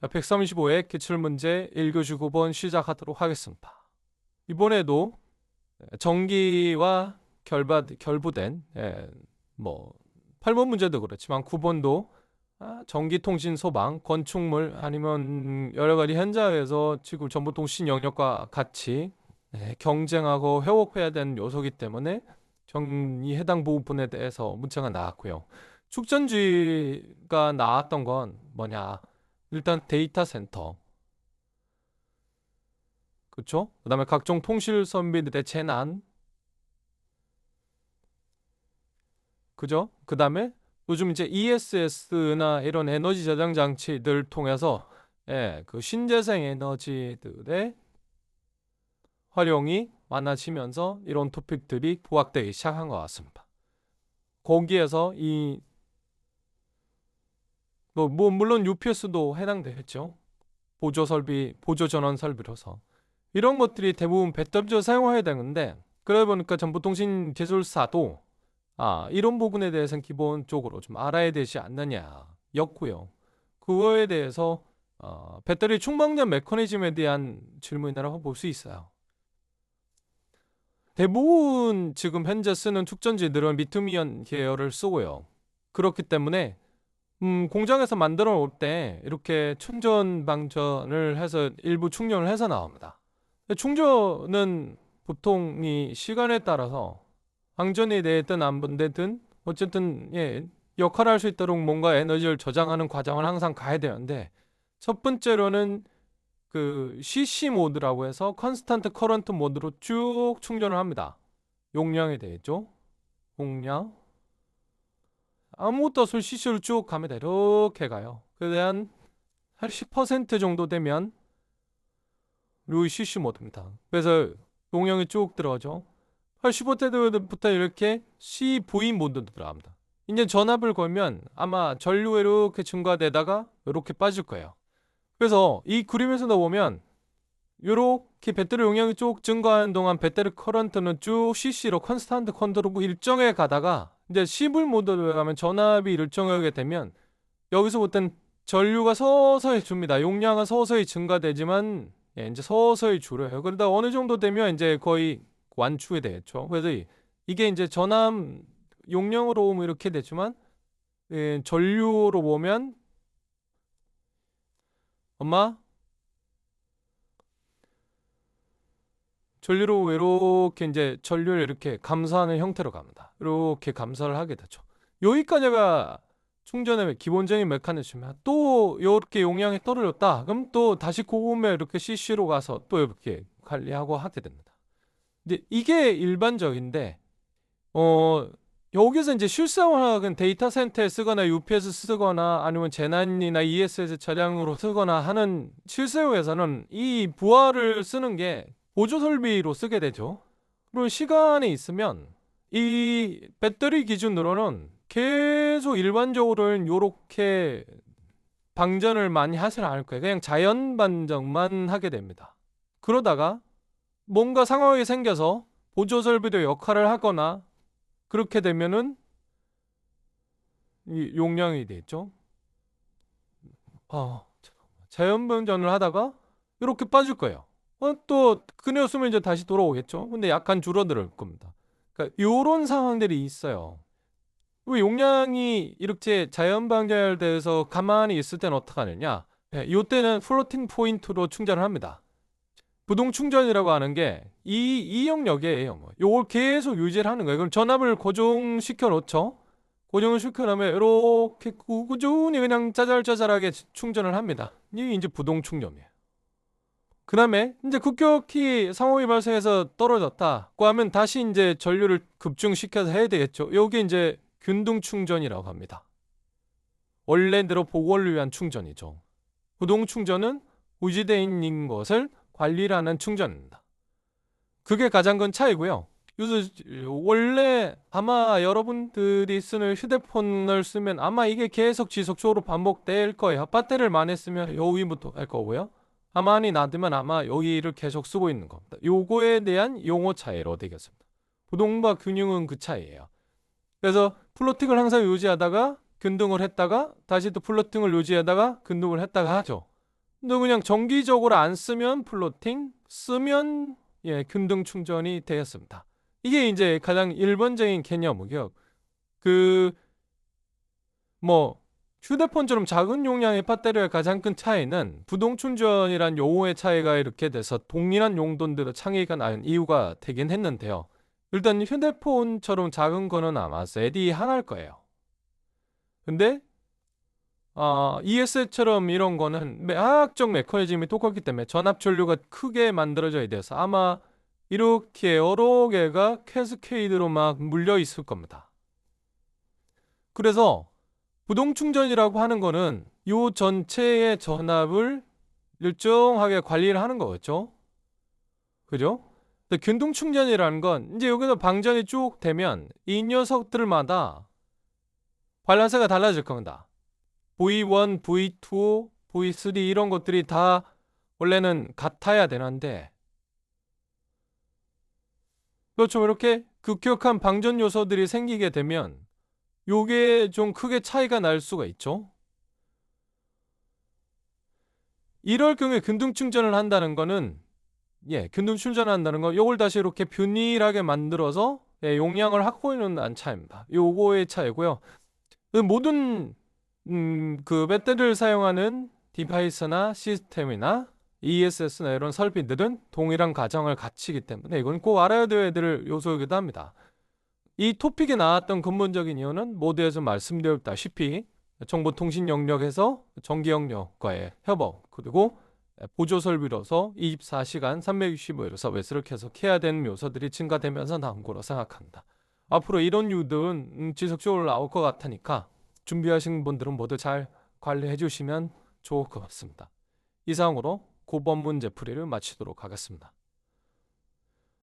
135회 기출문제 1교시 9번 시작하도록 하겠습니다. 이번에도 전기와 결부된 8번 문제도 그렇지만 9번도 전기통신 소방, 건축물 아니면 여러 가지 현장에서 지구 정보통신 영역과 같이 경쟁하고 회복해야 되는 요소이기 때문에 이 해당 부분에 대해서 문제가 나왔고요. 축전주의가 나왔던 건 뭐냐? 일단 데이터 센터, 그렇죠? 그다음에 각종 통실 선비들의 재난, 그죠? 그다음에 요즘 이제 ESS나 이런 에너지 저장 장치들 통해서 그 신재생 에너지들의 활용이 많아지면서 이런 토픽들이 부각되기 시작한 것 같습니다. 거기에서 물론 UPS도 해당되겠죠. 보조 설비, 보조 전원 설비로서 이런 것들이 대부분 배터리를 사용해야 되는데, 그러다 보니까 정보통신 기술사도 이런 부분에 대해서는 기본적으로 좀 알아야 되지 않느냐 였고요. 그거에 대해서 배터리 충방전 메커니즘에 대한 질문이라고 볼 수 있어요. 대부분 지금 현재 쓰는 축전지들은 리튬이온 계열을 쓰고요. 그렇기 때문에 공장에서 만들어 올 때 이렇게 충전 방전을 해서 일부 충전을 해서 나옵니다. 충전은 보통 이 시간에 따라서 방전이 되든 안 되든 어쨌든 역할을 할 수 있도록 뭔가 에너지를 저장하는 과정을 항상 가야 되는데, 첫 번째로는 그 CC 모드라고 해서 컨스탄트 커런트 모드로 쭉 충전을 합니다. 용량이 되겠죠. 용량 아무것도 없이 CC로 쭉 갑니다. 이렇게 가요. 그에 한 80% 정도 되면 요 CC 모드입니다. 그래서 용량이 쭉 들어가죠. 85%부터 이렇게 CV 모드로 들어갑니다. 이제 전압을 걸면 아마 전류가 이렇게 증가되다가 이렇게 빠질 거예요. 그래서 이 그림에서도 보면 이렇게 배터리 용량이 쭉 증가하는 동안 배터리 커런트는 쭉 CC로 컨스탄트 컨트롤고 일정에 가다가 이제 CV 모드로 가면 전압이 일정하게 되면 여기서부터는 전류가 서서히 줍니다. 용량은 서서히 증가되지만 이제 서서히 줄어요. 그러다 어느 정도 되면 이제 거의 완충이 되겠죠. 그래서 이게 이제 전압 용량으로 보면 이렇게 되지만 전류로 보면 전류로 이렇게 이제 전류를 이렇게 감소하는 형태로 갑니다. 이렇게 감소를 하게 되죠. 여기까지가 충전의 기본적인 메커니즘이야. 또 이렇게 용량이 떨어졌다. 그럼 또 다시 고음에 이렇게 CC로 가서 또 이렇게 관리하고 하게 됩니다. 근데 이게 일반적인데 여기서 이제 실생활은 데이터 센터에 쓰거나 UPS 쓰거나 아니면 재난이나 ESS 차량으로 쓰거나 하는 실생활에서는 이 부하를 쓰는 게 보조 설비로 쓰게 되죠. 그리고 시간이 있으면 이 배터리 기준으로는 계속 일반적으로는 이렇게 방전을 많이 하지 않을 거예요. 그냥 자연 반전만 하게 됩니다. 그러다가 뭔가 상황이 생겨서 보조 설비도 역할을 하거나 그렇게 되면은 이 용량이 되겠죠. 자연 반전을 하다가 이렇게 빠질 거예요. 또 그녀였으면 이제 다시 돌아오겠죠. 근데 약간 줄어들 겁니다. 그러니까 이런 상황들이 있어요. 왜 용량이 이렇게 자연 방전돼서 가만히 있을 때는 어떻게 하느냐? 이때는 플로팅 포인트로 충전을 합니다. 부동 충전이라고 하는 게 이 영역이에요. 요걸 계속 유지를 하는 거예요. 그럼 전압을 고정시켜 놓죠. 고정을 시켜 놓으면 이렇게 꾸준히 그냥 짜잘짜잘하게 충전을 합니다. 이게 이제 부동 충전이에요. 그 다음에 이제 급격히 상황이 발생해서 떨어졌다고 하면 다시 이제 전류를 급증시켜서 해야 되겠죠. 요게 이제 균등 충전이라고 합니다. 원래대로 복원을 위한 충전이죠. 부동 충전은 유지되어 있는 것을 관리를 하는 충전입니다. 그게 가장 큰 차이고요. 원래 아마 여러분들이 쓰는 휴대폰을 쓰면 아마 이게 계속 지속적으로 반복될 거예요. 배터리를 많이 쓰면 여기부터 할 거고요. 가만히 놔두면 아마 여기를 계속 쓰고 있는 겁니다. 요거에 대한 용어 차이로 되겠습니다. 부동과 균형은 그 차이예요. 그래서 플로팅을 항상 유지하다가 균등을 했다가 다시 또 플로팅을 유지하다가 균등을 했다가 하죠. 너 그냥 정기적으로 안 쓰면 플로팅, 쓰면 균등 충전이 되었습니다. 이게 이제 가장 일반적인 개념이고요. 뭐 휴대폰처럼 작은 용량의 배터리의 가장 큰 차이는 부동 충전이란 용어의 차이가 이렇게 돼서 동일한 용도인데도 차이가 나는 이유가 되긴 했는데요. 일단 휴대폰처럼 작은 거는 아마 셀이 하나일 거예요. 근데 ES처럼 이런 거는 화학적 메커니즘이 똑같기 때문에 전압 전류가 크게 만들어져야 돼서 아마 이렇게 여러 개가 캐스케이드로 막 물려 있을 겁니다. 그래서 부동 충전이라고 하는 거는 요 전체의 전압을 일정하게 관리를 하는 거겠죠. 그죠? 근데 균등 충전이라는 건 이제 여기서 방전이 쭉 되면 이 녀석들마다 발란스가 달라질 겁니다. V1, V2, V3 이런 것들이 다 원래는 같아야 되는데 그렇죠. 이렇게 급격한 방전 요소들이 생기게 되면 요게 좀 크게 차이가 날 수가 있죠. 이럴 경우에 균등 충전을 한다는 거는 균등 충전을 한다는 건 요걸 다시 이렇게 균일하게 만들어서 용량을 확보해놓는 차이입니다. 요거의 차이고요. 모든 그 배터리를 사용하는 디바이스나 시스템이나 ESS나 이런 설비들은 동일한 가정을 갖추기 때문에 이건 꼭 알아야 될 요소이기도 합니다. 이 토픽에 나왔던 근본적인 이유는 모두에서 말씀드렸다시피 정보통신 영역에서 전기 영역과의 협업 그리고 보조 설비로서 24시간 365일 서비스를 계속해야 되는 요소들이 증가되면서 나온 거로 생각합니다. 앞으로 이런 유들은 지속적으로 나올 것 같으니까 준비하신 분들은 모두 잘 관리해 주시면 좋을 것 같습니다. 이상으로 고번 문제 풀이를 마치도록 하겠습니다.